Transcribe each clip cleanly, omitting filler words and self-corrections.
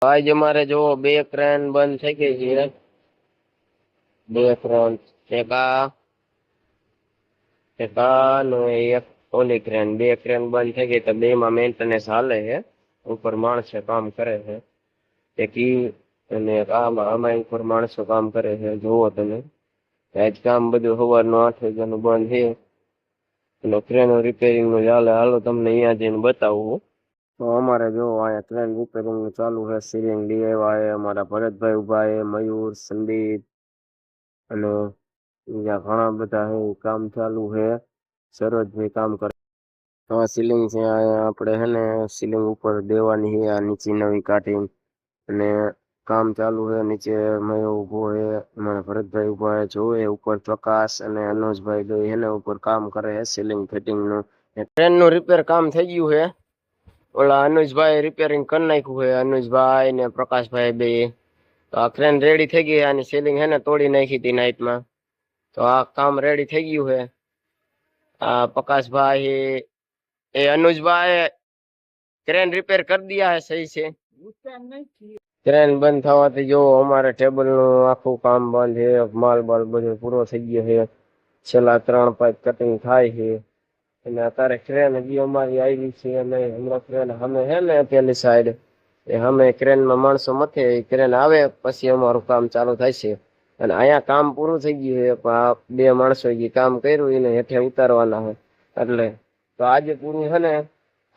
આજ અમારે જો બે ક્રેન બંધ થઈ ગઈ છે. બે ક્રેન ને એક ઓલી ક્રેન, બે ક્રેન બંધ થઈ ગઈ તો બે માં મેન્ટેનન્સ હાલે છે. ઉપર માણસો કામ કરે છે. એક ઈ અને આમાં ઉપર માણસો કામ કરે છે. જોવો તમે આજ કામ બધું સવારનું 8 વાગ્યાનું બંધ છે. એટલે ક્રેનો રિપેરિંગ નું ચાલે. હાલો તમને અહીંયા જઈને બતાવું. તો અમારે જો અહીંયા ટ્રેન રિપેરિંગ નું ચાલુ છે. સીલિંગ લઈ આવ્યા છે અમારા ભરતભાઈ ઉભા છે, મયુર, સંદીપ અને બીજા ઘણા બધા છે. કામ ચાલુ છે. સરોજભાઈ કામ કરે. હા સીલિંગ છે અહીંયા આપણે હે ને સીલિંગ ઉપર દેવાની છે. આ નીચે નવી કાઢી અને કામ ચાલુ છે. નીચે મયો ઉભો છે, અમારા ભરતભાઈ ઉભા છે. જોવે ઉપર પ્રકાશ અને અનુજભાઈ બે હે ને ઉપર કામ કરે છે સીલિંગ ફિટિંગ નું. ટ્રેન નું રિપેર કામ થઈ ગયું છે. ઓલા અનુજભાઈ રિપેરિંગ કરી નાખ્યું છે. અનુજભાઈ ને પ્રકાશભાઈ બે. તો આ ક્રેન રેડી થઈ ગઈ. આની સીલિંગ હે ને તોડી નાખી હતી નાઈટમાં. તો આ કામ રેડી થઈ ગયું છે. આ પ્રકાશભાઈ એ अनुजभाई क्रेन रिपेयर कर दिया है सही से। क्रेन बंद થવાથી જો અમારે ટેબલ નું આખું કામ બંધ છે. માલ બાલ બધો પૂરો થઈ ગયો છે. છેલ્લા 3 પાઇપ કટિંગ થાય છે અને અત્યારે ક્રેન હજી અમારી આવી છે અને હમણાં ક્રેન અમે હે ને પેલી સાઈડ એ અમે ક્રેન માં માણસો મથે ક્રેન આવે પછી અમારું કામ ચાલુ થાય છે. અને અહીંયા કામ પૂરું થઈ ગયું છે. બે માણસો જે કામ કર્યું એને હેઠે ઉતારવાના છે. એટલે તો આજે પૂરું છે ને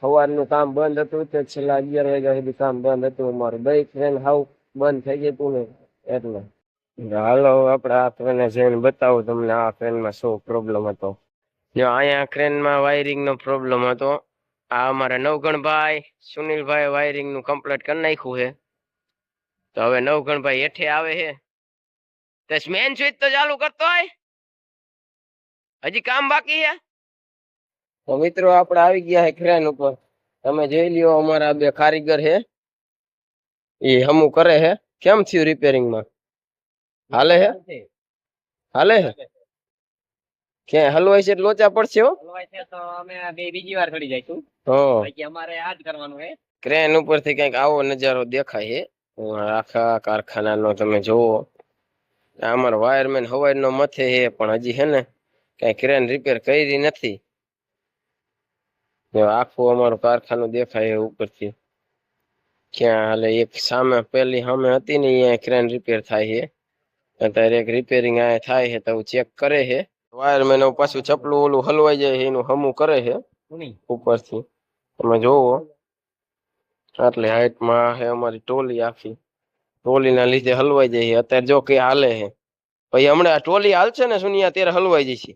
સવારનું કામ બંધ હતું તે છેલ્લા 11 વાગ્યા સુધી કામ બંધ હતું અમારું. બે ટ્રેન હાવ બંધ થઈ ગઈ હતું ને એટલે હાલો આપણે આ ટ્રેને જઈને બતાવું તમને આ ટ્રેનમાં શું પ્રોબ્લેમ હતો. જો અહીંયા ક્રેનમાં વાયરિંગ નો પ્રોબ્લેમ હતો. આ અમારા નવગણભાઈ સુનિલભાઈ વાયરિંગ નું કમ્પ્લીટ કરી નાખ્યું છે. તો હવે નવગણભાઈ હેઠે આવે છે. તે મેન સ્વિચ તો ચાલુ કરતો હોય, હજી કામ બાકી છે. તો મિત્રો આપણે આવી ગયા છે ક્રેન ઉપર. તમે જોઈ લ્યો અમારા બે કારીગર છે એ હમું કરે છે. કેમ થયું રિપેરિંગ માં? હાલે હે ક્યાં હલવાય છે? લોચા પડશે હો. હલવાય છે તો અમે બીજી વાર ચડી જઈશું. બાકી અમારે આ જ કરવાનું છે. ક્રેન ઉપરથી કઈક આવો નજારો દેખાય છે. આખા કારખાનાનો તમે જોવો. અમારો વાયરમેન હવાઈનો મથે છે પણ હજી હે ને કઈ ક્રેન રિપેર કરી નથી. આખું અમારું કારખાનું દેખાય ઉપરથી. ક્યાં હાલે એક સામે પેલી સામે હતી ને અહીંયા ક્રેન રિપેર થાય છે. અત્યારે એક રિપેરિંગ આ થાય છે તો ચેક કરે છે. વાયરમેન પાછું ચપલું ઓલું હલવાઈ જાય એનું હમું કરે છે ઉપરથી. તમે જોવો આટલી હાઈટમાં છે અમારી ટોલી આખી. ટોલીના લીધે હલવાઈ જાય છે. અત્યારે જો કે હાલે છે પછી હમણાં આ ટોલી હાલશે ને સુનિયા ત્યારે હલવાઈ જશે.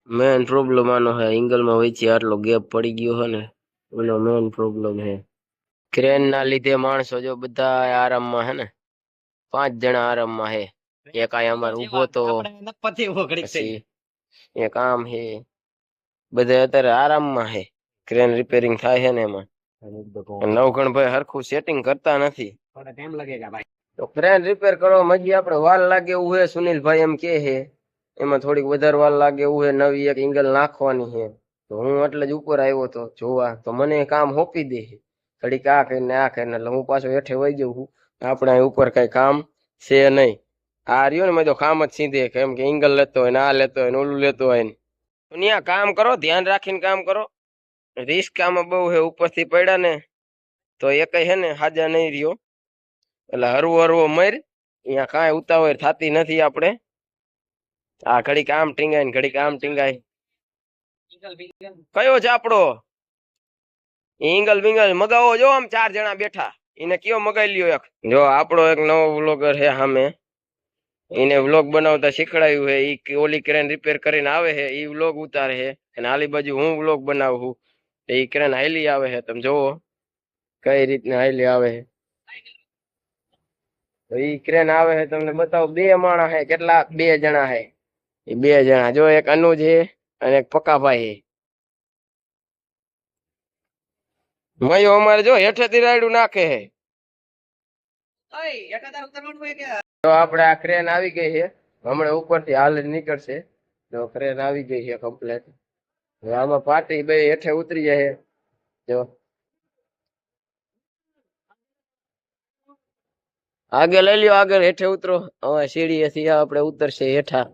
મેન પ્રોબ્લેમ આનો હે એંગલમાં વચ્ચે આટલો ગેપ પડી ગયો હે ને એનો મેન પ્રોબ્લેમ હે. ક્રેન ના લીધે માણસો જો બધા આરામમાં હે ને 5 જણા આરામમાં હે. એક આ અમાર ઉભો તો પછી એક આમ હે. બધા અત્યારે આરામમાં હે. ક્રેન રિપેરિંગ થાય છે ને એમાં નવગણભાઈ હરખું સેટિંગ કરતા નથી. થોડા ટાઈમ લાગેગા ભાઈ. તો ક્રેન રિપેર કરવામાં હજી આપણે વાર લાગે એવું હે. સુનિલભાઈ એમ કે હે એમાં થોડીક વધારે વાર લાગે એવું હે. નવી એક એંગલ નાખવાની છે. તો હું એટલે જ ઉપર આવ્યો તો જોવા. તો મને કામ સોંપી દે ઘડીક આ કરીને આ કરીને એટલે હું પાછો હેઠે વહી જઉં છું. આપણે ઉપર કઈ કામ છે નહીં. આ રહ્યો ને મેં તો કામ જ સીધે કેમ કે એંગલ લેતો હોય ને આ લેતો હોય ને ઓલું લેતો હોય ને. ત્યાં કામ કરો, ધ્યાન રાખીને કામ કરો. રિસ્ક આમાં બહુ હે. ઉપરથી પડ્યા ને તો એક હે ને હાજા નહીં રહ્યો. એટલે હરવો હરવો મર. અહીંયા કાંઈ ઉતાવળ થતી નથી આપણે. આ ઘડીક આમ ટીંગાય ને ઘડીક આમ ટીંગાય. કયો છે આપડો એંગલ બિંગલ મગાવો? જો આમ 4 જણા બેઠા એને કયો મગાઈ લ્યો એક. જો આપણો એક નવો વ્લોગર છે સામે. એને વ્લોગ બનાવતા શીખડાયું છે. ઈ ઓલી ક્રેન રિપેર કરીને આવે છે ઈ વ્લોગ ઉતારે છે અને આલી બાજુ હું વ્લોગ બનાવું. ઈ ક્રેન હાઈલી આવે છે. તમે જોવો કઈ રીતના હાઈલી આવે છે. તો ઈ ક્રેન આવે છે તમને બતાવો. 2 માણસ છે. કેટલા? 2 જણા છે. એ 2 જણા જો એક અનુજ છે અને એક પક્કાભાઈ છે. મયો અમારે જો હેઠેથી રાયડું નાખે છે. તો આપણે આ ક્રેન આવી ગઈ છે. હમણાં ઉપરથી હાલ જ નીકળશે. જો ક્રેન આવી ગઈ છે કમ્પ્લેટ. આમાં પાટી બે હેઠે ઉતરી જાય. જો આગળ લઈ લ્યો, આગળ હેઠે ઉતરો. હવે સીડીએથી આપણે ઉતરશે હેઠા.